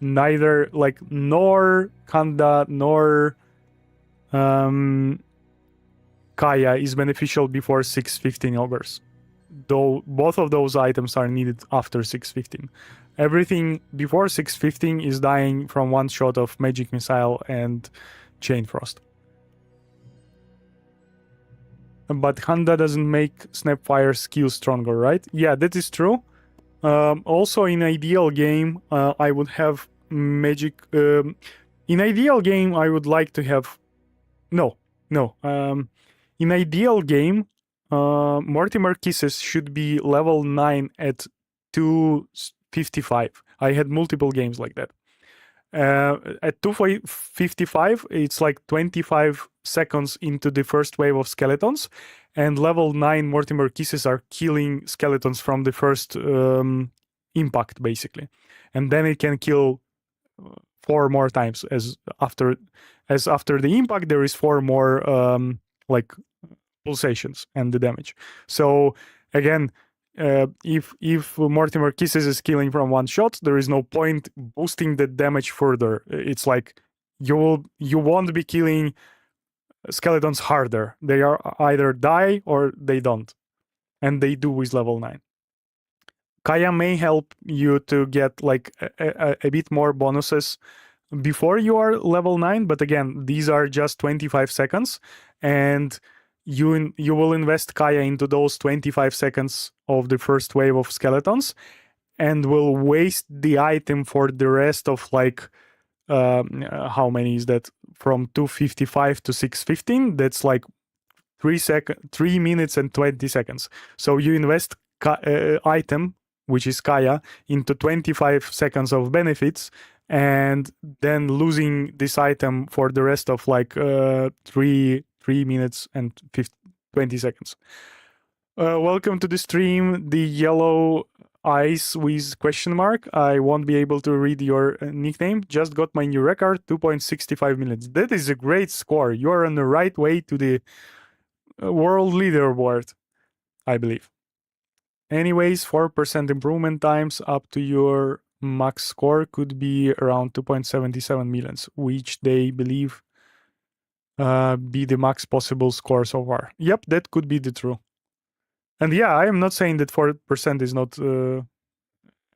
Neither, like, nor Honda nor Kaya is beneficial before 6:15 hours. Though both of those items are needed after 6:15. Everything before 6:15 is dying from one shot of Magic Missile and Chain Frost. But Honda doesn't make Snapfire skill stronger, right? Yeah, that is true. Also, in ideal game, I would have magic. In ideal game, I would like to have. No. In ideal game, Mortimer Kisses should be level 9 at 255. I had multiple games like that. At 255, it's like 25 seconds into the first wave of skeletons, and level 9 Mortimer Kisses are killing skeletons from the first impact, basically. And then it can kill 4 more times, as after the impact there is 4 more like pulsations and the damage. So again, if Mortimer Kisses is killing from one shot, there is no point boosting the damage further. It's like you won't be killing skeletons harder. They are either die or they don't, and they do with level 9. Kaya may help you to get like a bit more bonuses before you are level 9, but again, these are just 25 seconds, and you will invest Kaya into those 25 seconds of the first wave of skeletons, and will waste the item for the rest of like how many is that, from 255 to 615? That's like 3 minutes and 20 seconds. So you invest item, which is Kaya, into 25 seconds of benefits, and then losing this item for the rest of like 3 minutes and 20 seconds. Welcome to the stream, the yellow eyes with question mark. I won't be able to read your nickname. Just got my new record, 2.65 minutes. That is a great score. You are on the right way to the world leaderboard, I believe. Anyways, 4% improvement times up to your max score could be around 2.77 millions, which they believe be the max possible score so far. Yep, that could be the true. And yeah, I am not saying that 4% is not a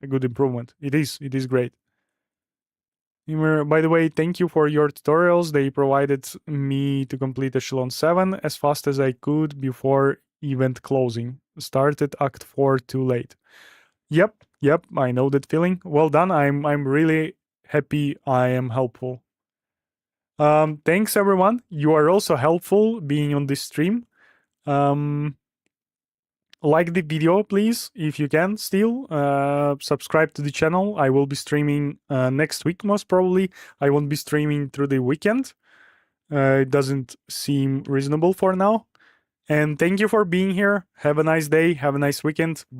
good improvement. It is great. By the way, thank you for your tutorials. They provided me to complete Echelon 7 as fast as I could before event closing. Started Act 4 too late. Yep, I know that feeling. Well done. I'm really happy I am helpful. Thanks everyone. You are also helpful being on this stream. Like the video, please, if you can still. Subscribe to the channel. I will be streaming next week, most probably. I won't be streaming through the weekend. It doesn't seem reasonable for now. And thank you for being here. Have a nice day. Have a nice weekend. Bye.